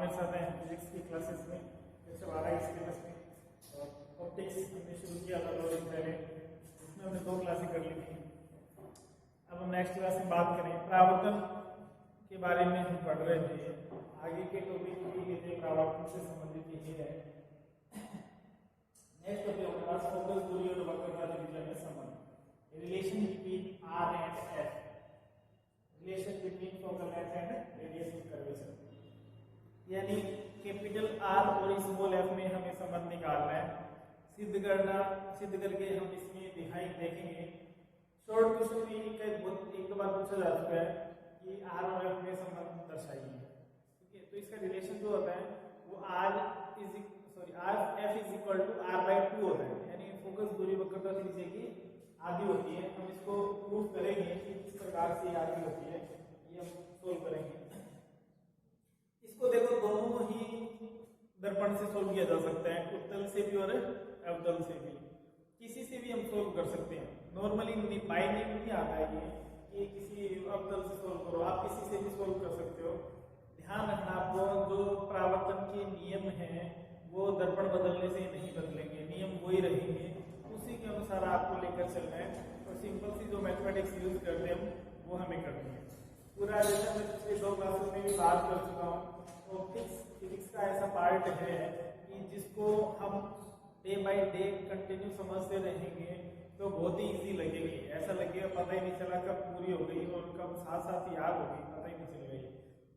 मेरे साथ हैं फिजिक्स की क्लासेस में, 112 की सिलेबस में। और ऑप्टिक्स हमने शुरू किया था 2 दिन पहले, इसमें हमने 2 क्लासें कर ली थी। अब हम नेक्स्ट क्लास में बात करें परावर्तन के बारे में। हम पढ़ रहे थे, आगे के टॉपिक भी थे परावर्तन से संबंधित ही है। नेक्स्ट टॉपिक हमारे पास फोकस दूरी और वक्रता के बीच में संबंध, relation between R and F, relation between focal length and radius of curvature. यानी कैपिटल आर और स्मॉल एफ में हमें संबंध निकालना है, सिद्ध करके हम इसमें देखेंगे। शॉर्ट क्वेश्चन में एक दो बार पूछा जा चुका है कि आर और एफ में संबंध दर्शाइए, ठीक है। तो इसका रिलेशन जो होता है वो F is equal to R by 2 होता है, यानी फोकस दूरी वक्रता त्रिज्या की आधी होती है। हम इसको प्रूव करेंगे कि किस प्रकार से आधी होती है, ये हम सोल्व करेंगे। इसको देखो दोनों ही दर्पण से सोल्व किया जा सकता है, उत्तल से भी और अवतल से भी, किसी से भी हम सोल्व कर सकते हैं। नॉर्मली बाय नेम नहीं आता है ये कि किसी अवतल से सोल्व करो, आप किसी से भी सोल्व कर सकते हो। ध्यान रखना आपको, जो परावर्तन के नियम हैं वो दर्पण बदलने से नहीं बदलेंगे, नियम वही रहेंगे, उसी के अनुसार आपको लेकर चलना है। और सिंपल सी जो मैथमेटिक्स यूज करते हैं वो हमें करनी है। पूरा जैसा मैं पिछले 2 क्लासेस में भी बात कर चुका हूँ, ऑप्टिक्स फिजिक्स का ऐसा पार्ट है कि जिसको हम डे बाय डे कंटिन्यू समझते रहेंगे तो बहुत ही इजी लगेगी। ऐसा लगेगा पता ही नहीं चला कब पूरी हो गई और कब साथ साथ याद हो गई, पता ही नहीं चल रही।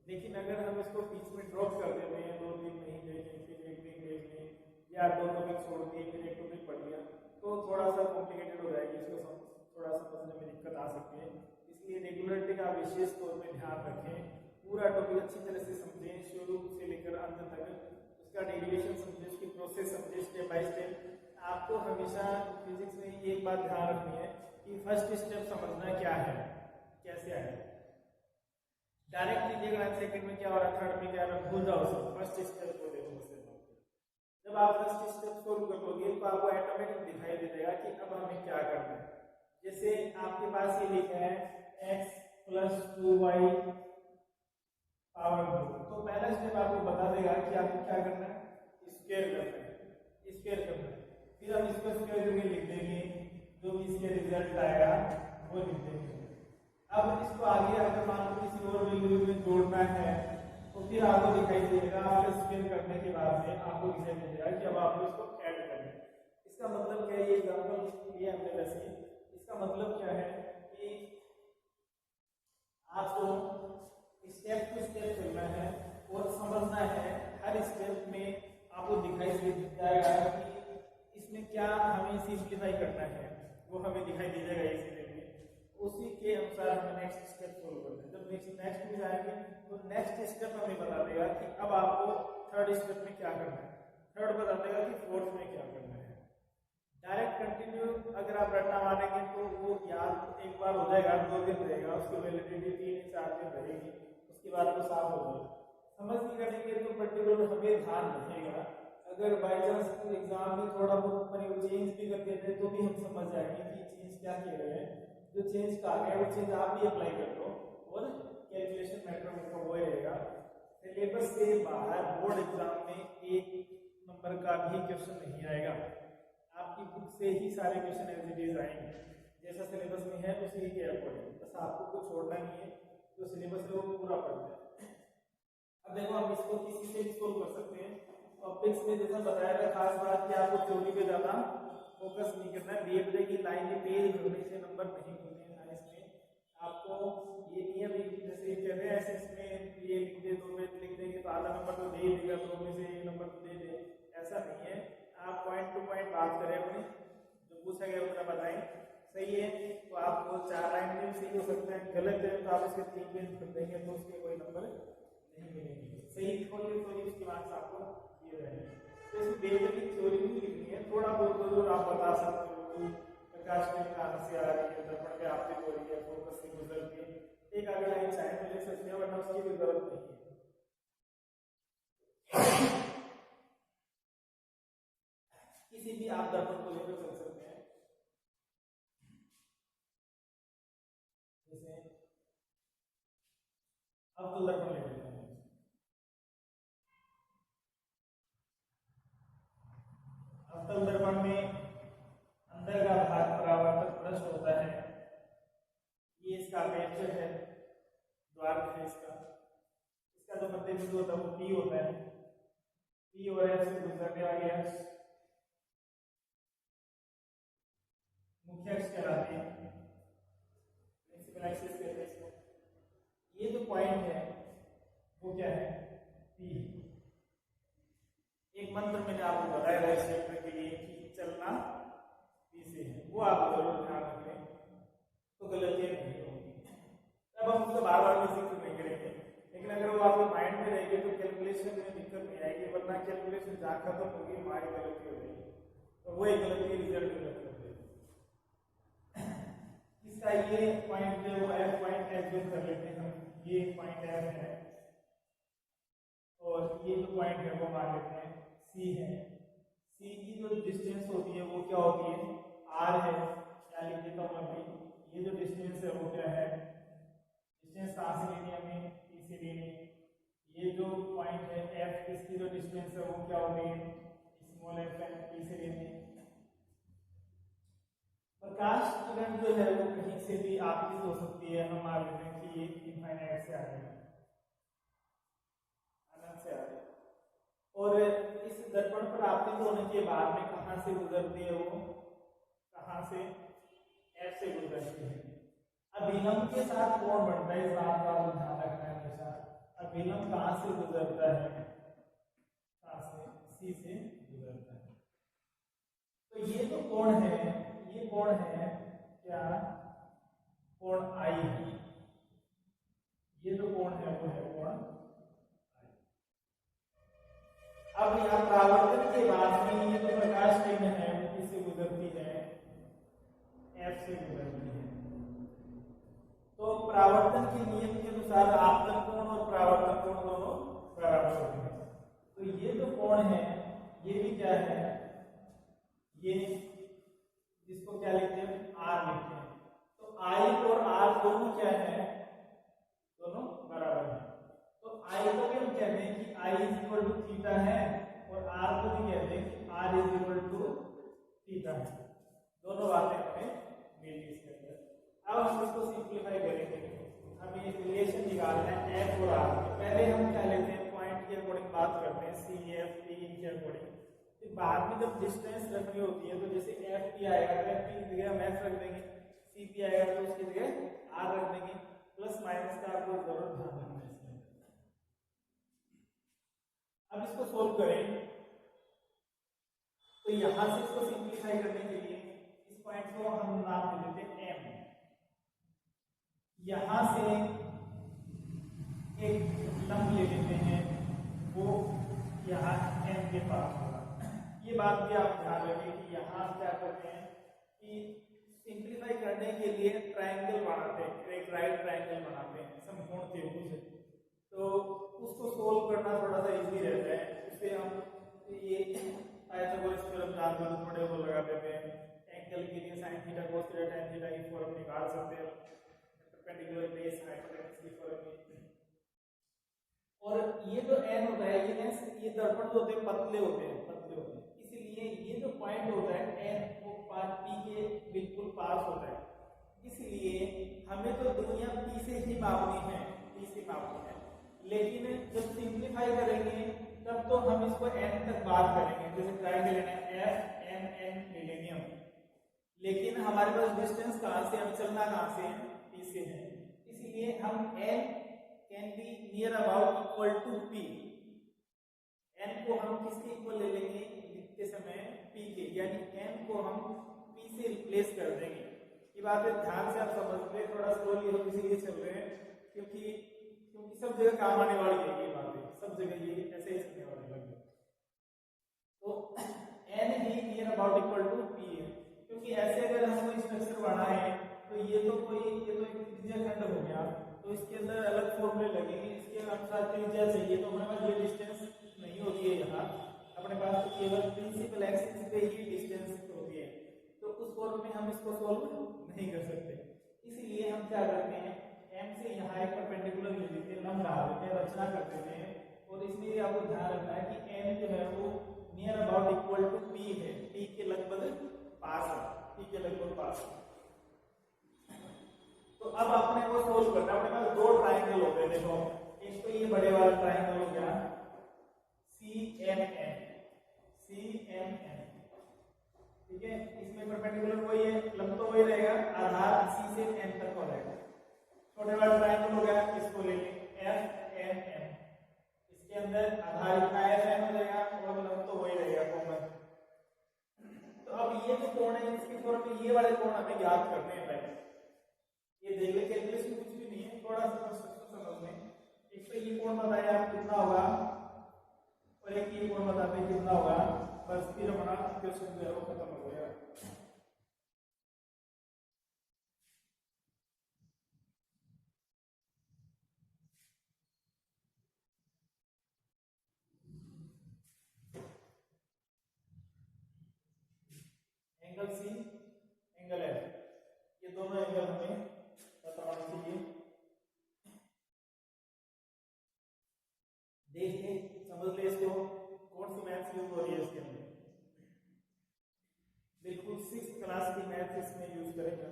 लेकिन अगर हम इसको बीच में ड्रॉप कर देते हैं, 2-3 नहीं देखें, फिर एक दिन देख लें, या 2 टॉपिक छोड़ दिए फिर एक टॉपिक पढ़ लिया, तो थोड़ा सा कॉम्प्लिकेटेड हो जाएगी, इसको थोड़ा समझने में दिक्कत आ सकती है। इसलिए रेगुलरिटी का विशेष तौर पे ध्यान रखें, पूरा टॉपिक अच्छी तरह से समझें, शुरू से लेकर अंत तक, उसका डेरिवेशन समझें, उसकी प्रोसेस समझें स्टेप बाय स्टेप। आपको हमेशा फिजिक्स में एक बात ध्यान रखनी है कि फर्स्ट स्टेप समझना क्या है, कैसे आए। डायरेक्ट लीजिएगा सेकंड में क्या हो रहा है, थर्ड में क्या हो रहा है, भूल जाओ सब, फर्स्ट स्टेप को देखो। जब आप फर्स्ट स्टेप सोल्व करोगे तो आपको ऑटोमेटिक दिखाई दे देगा कि अब हमें क्या करना है। जैसे आपके पास ये लिखा है x + 2y पावर 2, तो पहला स्टेप आपको बता देगा कि आपको क्या करना है, स्क्वायर करना है, स्क्वायर करना है। फिर हम इसको स्क्वायर करके लिख देंगे, जो भी इसके रिजल्ट आएगा वो लिख देंगे। अब इसको आगे अगर मान लो किसी और वैल्यू में जोड़ना है तो फिर आपको दिखाई देगा, आप स्क्वायर करने के बाद में आपको दिखाई देगा कि अब आपको इसको ऐड करना है। इसका मतलब क्या है, ये एग्जांपल लिया हमने वैसे, इसका मतलब क्या है कि आपको स्टेप टू स्टेप चलना है और समझना है। हर स्टेप में आपको दिखाई दे जाएगा कि इसमें क्या हमें सिंप्लीफाई करना है, वो हमें दिखाई दे जाएगा इसी में। उसी के अनुसार हमें नेक्स्ट स्टेप फॉलो करना है। जब नेक्स्ट में जाएंगे तो नेक्स्ट स्टेप हमें बता देगा कि अब आपको थर्ड स्टेप में क्या करना है, थर्ड बता देगा कि फोर्थ में क्या करना है। डायरेक्ट कंटिन्यू अगर आप रटना मानेंगे तो वो याद एक बार हो जाएगा, 2 दिन रहेगा, उसकी वैलिडिटी 3-4 दिन रहेगी, उसके बाद वो साफ हो जाएगा। समझ नहीं करेंगे तो पर्टिकुलर हमें ध्यान रखेगा। अगर बाई चांस एग्जाम में थोड़ा बहुत चेंज भी कर देते तो भी हम समझ जाएंगे कि चेंज क्या कह रहे हैं। जो चेंज का है वो चेंज आप भी अप्लाई कर लो और कैलकुलेशन मैटर उनका वो रहेगा। सिलेबस से बाहर बोर्ड एग्जाम में 1 नंबर का भी क्वेश्चन नहीं आएगा, आपकी बुक से ही सारे क्वेश्चन एज इट इज आएंगे, जैसा सिलेबस में है उसी के अकॉर्डिंग। बस आपको कुछ छोड़ना नहीं है, जो सिलेबस है वो पूरा पढ़ना है। अब देखो हम इसको किसी से भी सोल्व कर सकते हैं। ऑप्टिक्स में जैसा बताया था, खास बात कि आपको थ्योरी पे ज्यादा फोकस नहीं करना है। BFD की लाइन में पेज भरने से नंबर नहीं मिलते हैं साइंस में। आपको ये नहीं है जैसे कहते हैं ऐसे इसमें ये लिख दे, 2 पेज लिख देंगे तो आधा नंबर तो दे ही देगा, 2 में से 1 नंबर तो दे दे, ऐसा नहीं है। आप पॉइंट टू पॉइंट बात करें, अपने जो पूछा गया उतना बताएं। सही है तो आपको 4 लाइन में सही हो सकता है, गलत है तो आप इसके 3 पेज भर देंगे तो उसके कोई नंबर नहीं मिलेंगे। सही लिखोगे तो इसके मार्क्स आपको दिए जाएंगे। तो इस बेसिक थ्योरी भी लिखनी है, थोड़ा बहुत जरूर आप बता सकते हो कि प्रकाश में कहां से आ रही है, दर्पण पे आपकी हो रही है, फोकस से गुजरती है, एक आगे लाइन चाहे तो लिख सकते हैं, वरना उसकी भी जरूरत नहीं है। किसी भी आप दर्पण को लेकर चल सकते हैं, जैसे अब तो दर्पण ले लेते हैं। दर्पण में अंदर का भाग परावर्तक पृष्ठ होता है, ये इसका अपर्चर है, द्वार है इसका जो मध्य बिंदु होता है वो P होता है। P और F से गुजरने वाले अक्ष मुख्य अक्ष कहलाते हैं, प्रिंसिपल एक्सिस कहते हैं इसको। ये जो पॉइंट है वो क्या है, P। एक मंत्र मैंने आपको बताया था इस चैप्टर के लिए कि चलना P से है, वो आप जरूर ध्यान रखें तो गलतियां नहीं होंगी। अब हम उसको बार बार भी जिक्र नहीं करेंगे, लेकिन अगर वो आपके माइंड में रहेगी तो कैलकुलेशन में दिक्कत नहीं आएगी, वरना कैलकुलेशन जहाँ खत्म होगी हमारी गलती हो जाएगी और वो एक गलती रिजल्ट में कर देगी। इसका ये पॉइंट जो वो F पॉइंट एज्यूम कर लेते हैं हम, ये पॉइंट F है और ये जो पॉइंट है वो मान लेते हैं C है। C की जो डिस्टेंस होती है वो क्या होती है, R है, क्या लिख देता हूँ अभी, ये जो डिस्टेंस है वो क्या है, डिस्टेंस कहाँ से लेनी है हमें, P से लेनी। ये जो पॉइंट है F, इसकी जो डिस्टेंस है वो क्या होगी, स्मॉल f है, P से लेनी। प्रकाश किरण जो है वो कहीं से भी आपतित हो सकती है, हम मान लेते हैं कि ये इनफाइनाइट से आ रही है, अनंत से आ रही है, और इस दर्पण पर आपतित होने के बाद में कहाँ से गुजरती है, वो कहाँ से, F से गुजरती है। अभिलंब के साथ कोण बनता है, इस बात का ध्यान रखना है हमेशा। अभिलंब कहाँ से गुजरता है, कहाँ से, C से गुजरता है। तो ये जो कोण है, ये कोण है क्या, कोण I है, ये जो कोण है वो है कोण I। अब यहाँ परावर्तन के बाद में ये जो प्रकाश किरण है वो किससे गुजरती है, F से गुजरती है। तो परावर्तन के नियम के अनुसार आपतन कोण और परावर्तन कोण दोनों बराबर होते हैं। तो ये जो कोण है ये भी क्या है, ये जिसको क्या लिखते हैं, R लिखते हैं। तो I और R दोनों क्या है, दोनों बराबर है। तो I को भी हम कहते हैं कि I is equal to theta है और R को भी कहते हैं कि R is equal to theta है। दोनों बातें हमें मिल गई इसके अंदर। अब हम इसको सिंप्लीफाई करेंगे, हमें एक रिलेशन निकालना है F और R। पहले हम क्या लेते हैं, पॉइंट के अकॉर्डिंग बात करते हैं, C F P के अकॉर्डिंग। फिर बाद में जब डिस्टेंस रखनी होती है तो जैसे F P आएगा तो F P की जगह हम F रख देंगे, C P आएगा तो उसकी जगह R रख देंगे। प्लस माइनस का आपको जरूर ध्यान रखना है इसमें। अब इसको सोल्व करें तो यहां से इसको सिंप्लीफाई करने के लिए इस पॉइंट को हम नाम दे देते हैं M। यहां से एक लंब ले लेते हैं, वो यहाँ M के पास होगा। ये बात भी आप ध्यान रखें कि यहाँ क्या करते हैं कि सिंप्लीफाई करने के लिए ट्रायंगल बनाते हैं, एक राइट ट्रायंगल बनाते हैं समकोण त्रिभुज, तो उसको सोल्व करना थोड़ा सा इजी रहता है। इससे हम ये पाइथागोरस थ्योरम जानते हैं, थोड़े वो लगा देते हैं। एंगल के लिए sin theta cos theta tan theta की फॉर्म निकाल सकते हैं, परपेंडिकुलर बेस हाइपोटेन्यूज की फॉर्म में। और ये जो n होता है, ये दर्पण जो होते हैं पतले होते हैं, इसलिए ये जो पॉइंट होता है n वो P के बिल्कुल पास होता है। इसलिए हमें तो दुनिया P से ही मापनी है, P से मापनी है, लेकिन जब सिंप्लीफाई करेंगे तब तो हम इसको n तक बात करेंगे। जैसे ट्रायंगल लेना है F N N मिलेनियम, लेकिन हमारे पास डिस्टेंस कहाँ से, हम चलना कहाँ से है, P से है। इसलिए हम n can be near about equal to P। n को हम किसके इक्वल ले लेंगे लिखते समय, P के, यानी n को हम P से रिप्लेस कर देंगे। ये बातें ध्यान से आप समझ ले, थोड़ा स्लोली हम इसीलिए चल रहे हैं क्योंकि सब जगह काम आने वाली है ये बातें, सब जगह ये ऐसे ही चलने वाले लगभग। तो n ही near about equal to P है, क्योंकि ऐसे अगर हम कोई स्ट्रक्चर बनाए तो ये तो एक त्रिज्या खंड हो गया, तो इसके अंदर अलग फॉर्मूले लगेंगे, इसके अनुसार त्रिज्या चाहिए, तो हमारे पास ये डिस्टेंस नहीं होती है यहाँ, अपने पास तो केवल प्रिंसिपल एक्सिस पे ही डिस्टेंस होती है, तो उस फॉर्म में हम इसको सोल्व नहीं कर सकते। इसलिए हम क्या करते हैं, M से यहाँ एक परपेंडिकुलर ले लेते हैं, लंब डाल देते हैं, रचना कर देते हैं, और इसलिए आपको ध्यान रखना है कि n जो है वो near about equal to P है, P के लगभग के लगभग पास। तो अब अपने को सोल्व करना है। अपने पास दो ट्राइंगल हो गए, देखो एक तो ये बड़े वाला ट्राइंगल हो गया CMN, ठीक है, इसमें परपेंडिकुलर वही है, लंब तो वही रहेगा, आधार C से N तक हो रहेगा। छोटे वाला ट्राइंगल हो गया, इसको ले लें FNM, इसके अंदर आधार इतना FN हो जाएगा और लंब तो वही रहेगा कॉमन। तो अब ये जो कोण है इसके फॉर्म में ये वाले कोण हमें ज्ञात करने हैं पहले। ये देख ले कैलकुलेशन कुछ भी नहीं है, थोड़ा सा कंस्ट्रक्शन समझ लें। एक तो ये कोण बताया आप कितना होगा और एक ये कोण बताते हैं कितना होगा, बस फिर हमारा क्वेश्चन जो है वो खत्म हो गया। एंगल C, एंगल F, ये दोनों एंगल हमें बताना चाहिए। देखिए समझ ले इसको, कौन सी मैथ्स यूज हो रही है इसके अंदर। बिल्कुल 6th क्लास की मैथ्स इसमें यूज करेंगे।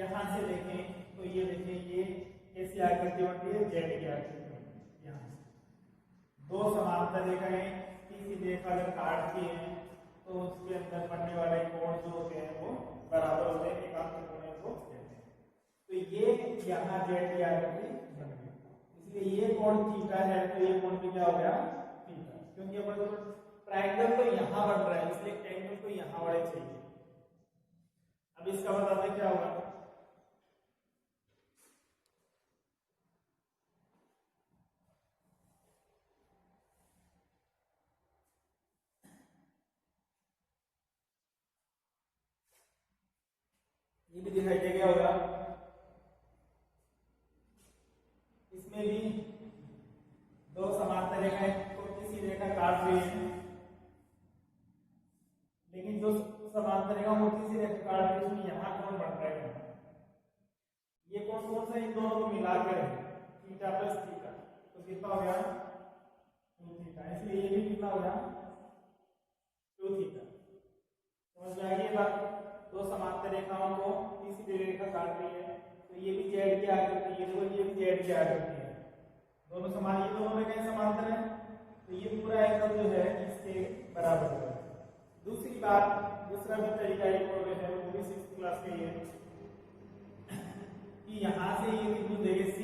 यहां से देखें तो ये देखिए ये कैसी आकृति बनती है, जेड की आकृति बनती है। यहाँ से दो समांतर रेखाएं तीसरी रेखा अगर काटती हैं तो उसके अंदर बनने वाले कोण जो होते हैं वो बराबर होते हैं, एकांत कोण को कहते हैं। तो ये यहाँ जेड की आकृति बन गई, इसलिए ये कोण थीटा है तो ये कोण भी क्या हो गया थीटा, क्योंकि अपन ट्रायंगल तो यहाँ बन रहा है इसलिए एंगल को यहाँ वाले चाहिए। अब इसका बताते क्या होगा, ये भी दिखाई दे गया होगा। इसमें भी दो समांतर रेखाएं छोटी सी रेखा काट रही है, लेकिन जो समांतर रेखा मोटी सी रेखा काट रही है उसमें यहाँ कोण बन रहा है। ये कोण कौन सा, इन दोनों को मिला के थीटा प्लस थीटा, तो कितना हो गया 2 थीटा, इसलिए ये भी कितना हो गया 2 थीटा। समझ में आ गई बात। दो समांतर रेखाओं को तीसरी रेखा काट रही है तो ये भी जेड की आकृति, ये भी जेड की आकृति है, दोनों समान, ये दोनों रेखाएं समांतर है तो ये पूरा एंगल जो है इसके बराबर है। दूसरी बात, दूसरा भी तरीका एक और है वो भी 6th क्लास के लिए, कि यहां से ये बिंदु देंगे C,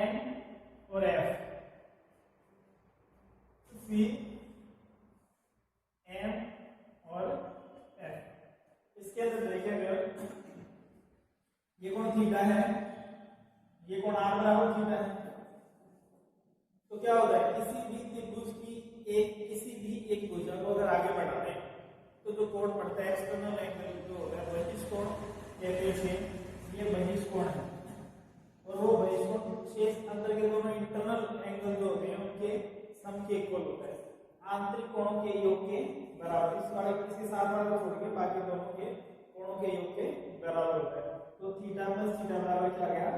N और F, C, N और F। इसके अंदर देखेंगे ये कोण थीटा है, ये कोण R बराबर थीटा है, तो क्या होता है किसी भी त्रिभुज की किसी भी एक भुजा को अगर आगे बढ़ाते हैं तो जो कोण पड़ता है एक्सटर्नल एंगल जो होता है बहिष कोण कहते हैं, ये बहिष कोण है और वो बहिष कोण शेष अंदर के दोनों इंटरनल एंगल जो होते हैं उनके सम के इक्वल होता है, आंतरिक कोणों के योग के बराबर। इस वाले किसी साथ वाले को छोड़ के बाकी दोनों के कोणों के योग के बराबर होता है, तो थीटा प्लस थीटा बराबर क्या आ गया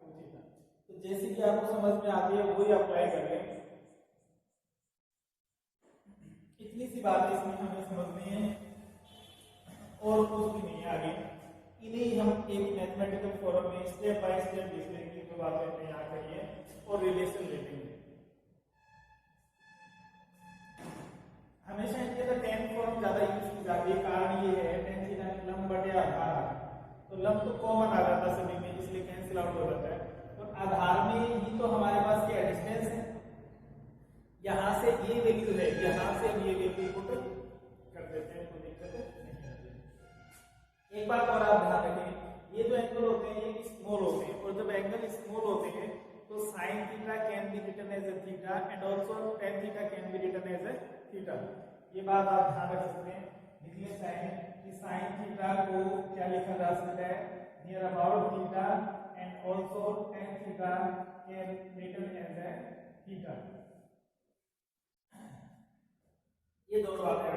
2 थीटा। तो जैसे कि आपको समझ में आती है वही अप्लाई करें। इतनी सी बात इसमें हमें समझनी है और कुछ भी नहीं है आगे। इन्हें हम एक मैथमेटिकल फॉर्म में स्टेप बाय स्टेप लिख लेंगे, जो बातें हमने यहाँ करी है और रिलेशन ले लेंगे। हमेशा इनके अंदर tan फॉर्म ज्यादा यूज की जाती है, कारण ये है tan थीटा लंब बटे आधार, तो लंब तो कॉमन आ जाता है सभी में इसलिए कैंसिल आउट हो जाता है, और आधार में ही तो हमारे पास क्या डिस्टेंस है, यहाँ से ये वैल्यू है, यहाँ से हम ये वैल्यू पुट कर देते हैं, कोई दिक्कत नहीं आती। एक बात और आप ध्यान रखें, ये जो एंगल होते हैं ये स्मॉल होते हैं, और जब एंगल स्मॉल होते हैं तो sin theta can be written as a theta and also tan theta can be written as a theta. ये बात आप ध्यान रख सकते हैं। लिखिए sin थीटा को क्या लिखा जा सकता है, near about theta and also tan theta can written as a theta. ये दोनों बातें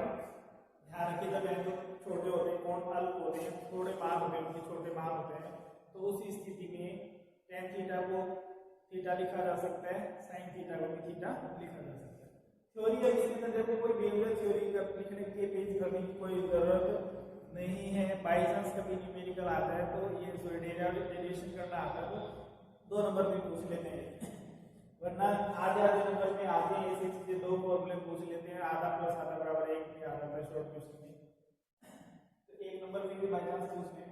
ध्यान रखिए। जब एंगल छोटे होते हैं, कोण अल्प होते हैं, थोड़े मान होते हैं, उनके छोटे मान होते हैं, तो उस स्थिति में tan थीटा को थीटा लिखा जा सकता है, साइन थीटा को भी थीटा लिखा जा सकता है। थ्योरी अब इसके अंदर देखो कोई बेवजह थ्योरी का लिखने के पेज कभी कोई जरूरत नहीं है। बाई चांस कभी न्यूमेरिकल आता है तो ये सॉरी डेरिवेशन करना आता है तो 2 नंबर में पूछ लेते हैं, वरना आधे नंबर में आधे ऐसी चीजें 2 प्रॉब्लम पूछ लेते हैं, आधा प्लस आधा बराबर 1 में आता है शॉर्ट क्वेश्चन में, तो 1 नंबर में भी बाई चांस पूछ ले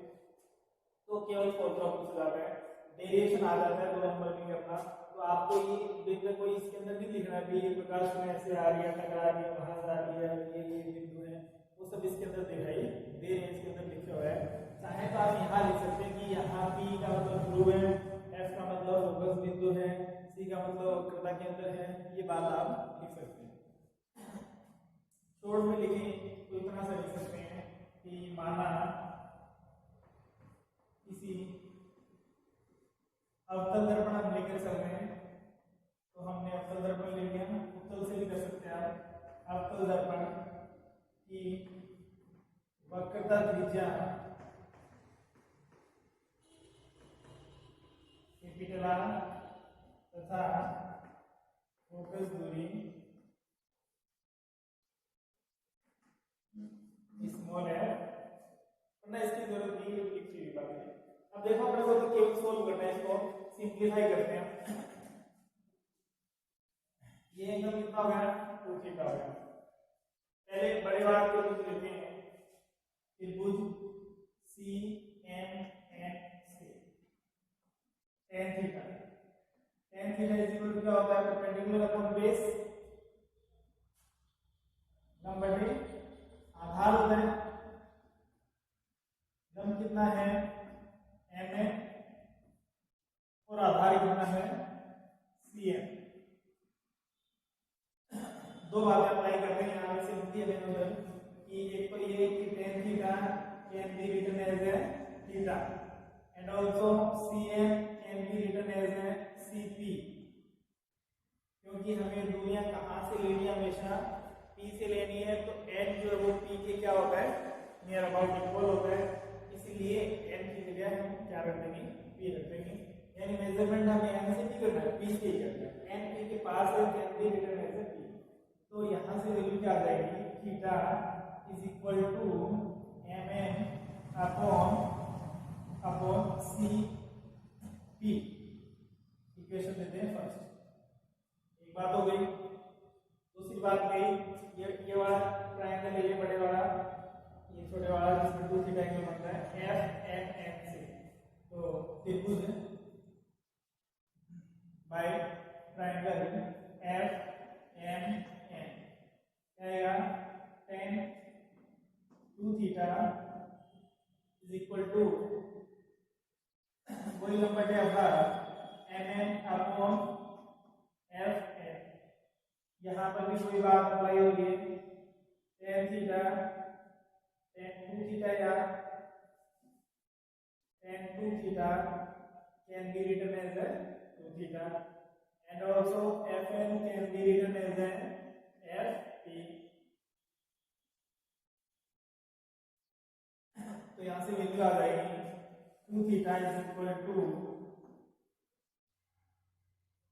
तो केवल फॉर्मूला पूछ जाता है, डेरिवेशन आ जाता है 2 नंबर में करना। तो आपको ये बिंदु कोई इसके अंदर नहीं लिखना है ये प्रकाश में ऐसे आ रही है, टकरा रही है, वहां से आ रही है, ये बिंदु है, वो सब इसके अंदर दिखाई दे रहे हैं, इसके अंदर लिखे हुए हैं। चाहे तो आप यहाँ लिख सकते हैं कि यहाँ P का मतलब ध्रुव है, F का मतलब फोकस बिंदु है, C का मतलब वक्रता केंद्र है, ये बात आप लिख सकते हैं। शॉर्ट में लिखें तो इतना सा लिख सकते हैं कि माना किसी अवतल दर्पण हम लेकर चल रहे हैं, तो हमने अवतल दर्पण ले लिया, उत्तल से भी कर सकते हैं आप। अवतल दर्पण की वक्रता त्रिज्या कैपिटल R तथा फोकस दूरी स्मॉल है, वरना इसकी जरूरत नहीं है, लिखी हुई बात है। अब देखो अपने को तो केवल सोल्व करना है, इसको सिंपलीफाई करते हैं। ये एंगल कितना हो गया, 2 थीटा हो गया। पहले बड़े वाला त्रिभुज लेते हैं, त्रिभुज CMNC tan theta. tan theta is equal to क्या होता है, परपेंडिकुलर अपॉन बेस, नंबर में आधार होता है, लंब कितना है MN और आधार कितना है CM। 2 बातें अप्लाई करते हैं यहाँ से होती है उधर कि एक तो ये कि tan theta can be written as a theta and also CM can be written as a CP, क्योंकि हमें दूरियां कहाँ से लेनी है, हमेशा P से लेनी है, तो n जो है वो P के क्या होता है, नियर अबाउट इक्वल होता है, इसलिए n की जगह हम क्या रख देंगे, P रख देंगे, यानी मेजरमेंट हमें n से नहीं करना है, P से ही करना है, n P के पास है, can be written as a P। तो यहाँ से वैल्यू क्या आ जाएगी, theta is equal to MN upon CP। Equation देते हैं फर्स्ट, एक बात हो गई। दूसरी बात गई ये वाला ट्रायंगल है, ये बड़े वाला, ये छोटे वाला, जिसमें 2 थीटा एंगल बनता है FNN से, तो त्रिभुज बाय ट्रायंगल FNN आएगा tan 2 theta is equal to वही लंबाई है अपना MN अपॉन FN। यहाँ पर भी कोई बात अप्लाई हो रही है, tan थीटा tan 2 थीटा या tan 2 theta can be written as a 2 theta and also FN can be written as a FP। तो यहाँ से वैल्यू आ जाएगी 2 theta is equal to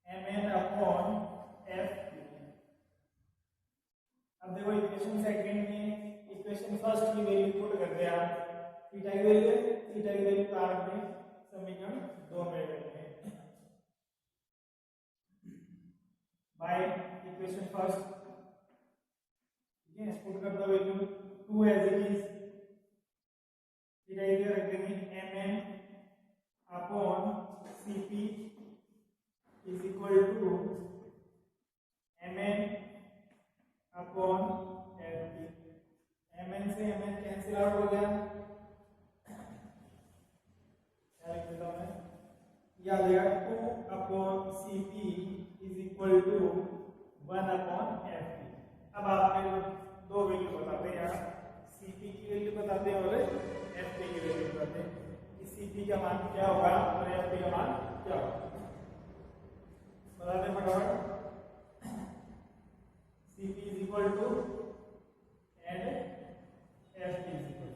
MN upon FP। अब देखो इक्वेशन सेकंड में equation first की वैल्यू पुट करते हैं आप, थीटा की वैल्यू कारक में समीकरण 2 में रखते हैं बाय इक्वेशन फर्स्ट, ठीक है, पुट कर दो value 2 as it is, theta इधर रख देंगे MN upon CP is equal to MN upon FP। MN से MN कैंसिल आउट हो गया, क्या लिख देता हूं मैं, यह आ जाएगा 2 upon CP is equal to 1 upon FP। अब आपने 2 वैल्यू बताते हैं यार, CP की वैल्यू बताते हैं और FP की वैल्यू बताते हैं कि CP का मान क्या होगा और FP का मान क्या होगा, बताते हैं फटाफट। CP is equal to and FP is equal to,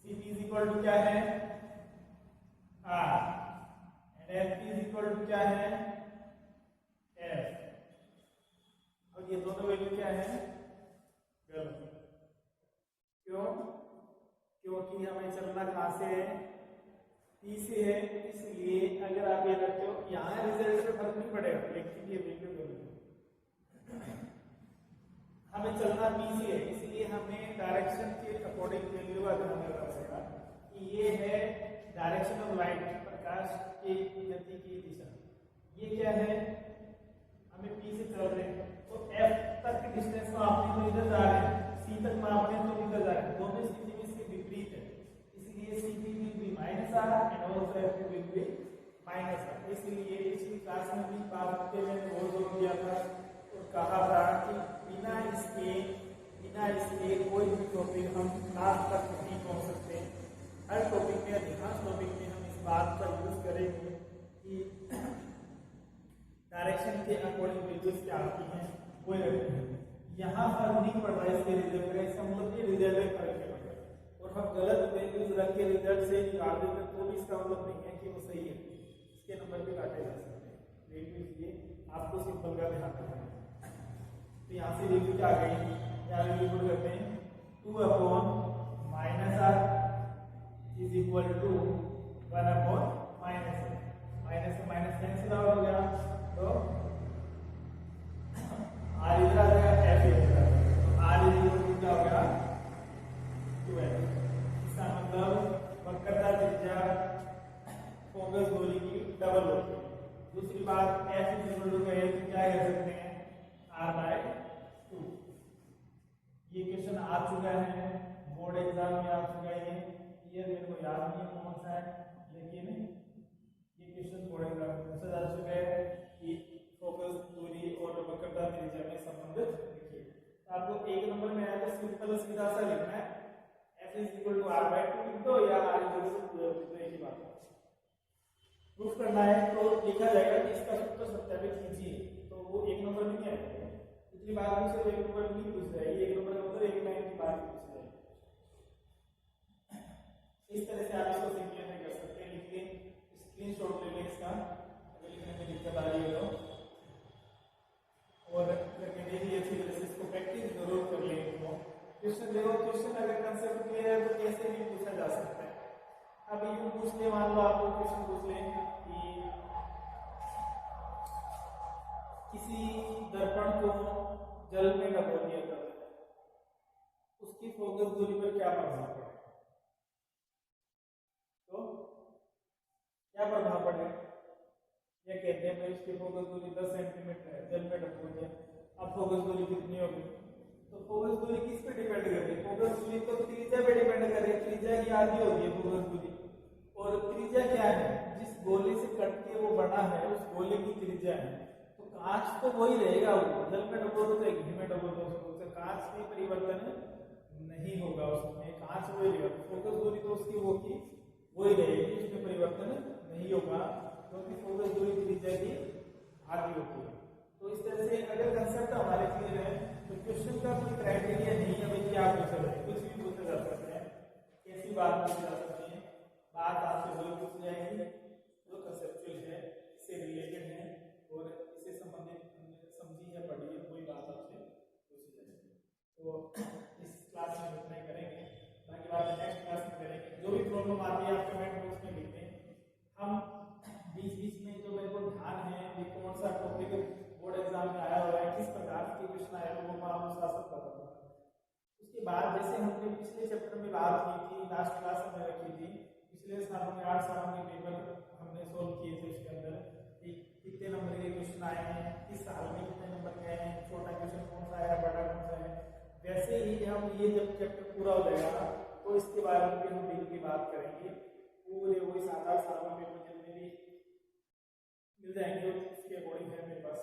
CP is equal to क्या है R and FP is equal to क्या है क्योंकि हमें चलना कहाँ से है, पी से है, इसलिए अगर आप ये रखते हो यहाँ रिजल्ट में फर्क नहीं पड़ेगा, लेकिन ये वैल्यू हमें चलना पी से है, इसलिए हमें डायरेक्शन के अकॉर्डिंग वैल्यू का ध्यान रखना पड़ेगा कि ये है डायरेक्शन ऑफ लाइट, प्रकाश की गति की दिशा। ये क्या है, हमें पी से चल रहे हैं तो एफ तक की डिस्टेंस को आपने तो इधर जा रहे हैं, सी तक मापने तो इधर जा रहे हैं, दोनों स्थिति में इसके विपरीत है, इसलिए C will be minus R and also F will be minus R. इसलिए पिछली क्लास में भी बात करते हुए बहुत जोर दिया था और कहा था कि बिना इसके कोई भी टॉपिक हम लास्ट तक नहीं पहुंच सकते। हर टॉपिक में, अधिकांश टॉपिक में हम इस बात का यूज करेंगे कि डायरेक्शन के अकॉर्डिंग वैल्यूज क्या आती हैं वो रखते हैं। यहाँ फर्क नहीं पड़ रहा है इसके रिजल्ट का, इसका मतलब ये रिजल्ट में फर्क नहीं पड़ रहा है और हम गलत वैल्यूज रख के रिजल्ट से निकाल देते तो भी इसका मतलब नहीं है कि वो सही है, इसके नंबर भी काटे जा सकते हैं। वैल्यूज ये आपको सिंपल का ध्यान रखना है। तो यहाँ से वैल्यू क्या आ गई, यहाँ वैल्यू पुट करते हैं 2 minus R is equal to 1 minus R, minus से माइनस कैंसिल आउट हो गया तो आर इधर आ जाएगा, एफ इधर आ जाएगा, तो आर इज इक्वल टू क्या हो गया 2f। इसका मतलब वक्रता त्रिज्या फोकस दूरी की डबल होती है। दूसरी बात एफ इज इक्वल टू क्या कह सकते हैं, r/2। ये क्वेश्चन आ चुका है, बोर्ड एग्जाम में आ चुका है, ये मेरे को याद नहीं है कौन सा है, लेकिन ये क्वेश्चन बोर्ड एग्जाम में पूछा जा चुका है कि फोकस दूरी और वक्रता त्रिज्या में संबंध लिखिए। तो आपको एक नंबर में आया तो सिंपल सीधा सा लिखना है, f is equal to r/2 लिख दो या r इज इक्वल टू 2 लिख दो, एक ही बात है। प्रूफ करना है तो लिखा जाएगा कि इसका सूत्र सत्यापित कीजिए, तो वो एक नंबर में नहीं आएगा। पिछली बार में से एक नंबर नहीं पूछ रहा है, ये एक नंबर का मतलब एक लाइन की बात पूछ रहा है। इस तरह से आप इसको सिंपलीफाई कर सकते हैं। लिख लें, स्क्रीनशॉट ले लें इसका, अगर लिखने में दिक्कत आ रही है तो, और करके देखिए अच्छी तरह से, इसको प्रैक्टिस जरूर कर लें। क्वेश्चन देखो, क्वेश्चन अगर कंसेप्ट क्लियर है तो कैसे भी पूछा जा सकता है। अब यूं पूछ ले, मान लो आपको क्वेश्चन पूछ लें कि किसी दर्पण को जल में डबो दिया जाता है, उसकी फोकस दूरी पर क्या प्रभाव पड़ेगा, तो क्या प्रभाव पड़ेगा, ये कहते हैं भाई इसकी फोकस दूरी 10 सेंटीमीटर है, जल में डबो दिया, अब फोकस दूरी कितनी होगी, तो फोकस दूरी किस पे डिपेंड कर रही है, फोकस दूरी तो त्रिज्या पे डिपेंड कर रही है, त्रिज्या की आधी होती है फोकस दूरी, और त्रिज्या क्या है, जिस गोले से कट के वो बना है उस गोले की त्रिज्या है। तो कांच तो वही रहेगा, वो जल में डुबो दो चाहे घी में डुबो दो, उससे कांच में परिवर्तन नहीं होगा, उसमें कांच वही रहेगा, फोकस दूरी तो उसकी वो की वही रहेगी, उसमें परिवर्तन नहीं होगा, क्योंकि फोकस दूरी त्रिज्या की आधी होती है। तो इस तरह से अगर कंसेप्ट हमारे क्लियर है तो क्वेश्चन का कोई क्राइटेरिया नहीं है भाई क्या पूछा जाए, कुछ भी पूछा जा सकता है, कैसी बात पूछी जा सकती है, बात आपसे वही पूछ जाएगी जो कंसेप्चुअल है, इससे रिलेटेड है और इससे संबंधित समझी है पढ़ी है, कोई बात आपसे पूछी जाएगी। तो इस क्लास में इतना ही करेंगे, बाकी बात नेक्स्ट क्लास में करेंगे। जो भी प्रॉब्लम आती है आप कमेंट बॉक्स में लिख दें, हम बीच बीच में जो मेरे को ध्यान है कि कौन सा टॉपिक बोर्ड एग्जाम में आया हुआ है, किस प्रकार के क्वेश्चन आए हुए, वो मैं आपको साथ साथ बताऊंगा। उसके बाद जैसे हमने पिछले चैप्टर में बात की थी, लास्ट क्लास में रखी थी, पिछले सालों में 8 सालों के पेपर हमने सोल्व किए थे, उसके अंदर कितने नंबर के क्वेश्चन आए हैं, किस साल में कितने नंबर के आए हैं, छोटा क्वेश्चन कौन सा आया, बड़ा कौन सा है। वैसे ही हम ये जब चैप्टर पूरा हो जाएगा तो इसके बारे में भी हम डील की बात करेंगे, पूरे वही 7-8 सालों में पेपर जितने भी मिल जाएंगे उसके अकॉर्डिंग है मेरे पास,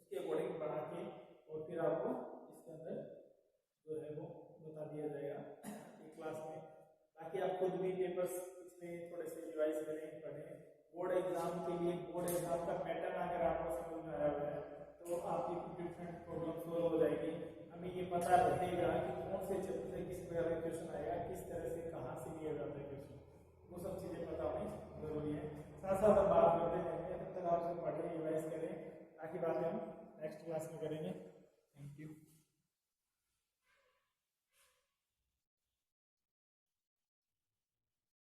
उसके अकॉर्डिंग बना के और फिर आपको इसके अंदर जो है वो बता दिया जाएगा एक क्लास में, ताकि आप खुद भी पेपर्स पिछले थोड़े से रिवाइज करें, पढ़ें। बोर्ड एग्जाम के लिए बोर्ड एग्जाम का पैटर्न अगर आपको समझ में आया हुआ है तो आपकी डिफरेंट प्रॉब्लम सोल्व हो जाएगी। हमें ये पता रहेगा कि कौन से चैप्टर से किस प्रकार का क्वेश्चन आएगा, किस तरह से कहाँ से लिया जाता है क्वेश्चन, वो सब चीज़ें पता होनी जरूरी है। साथ साथ हम बात करते रहेंगे, तब तक आप सब पढ़ें, रिवाइज करें, ताकि बातें हम नेक्स्ट क्लास में करेंगे।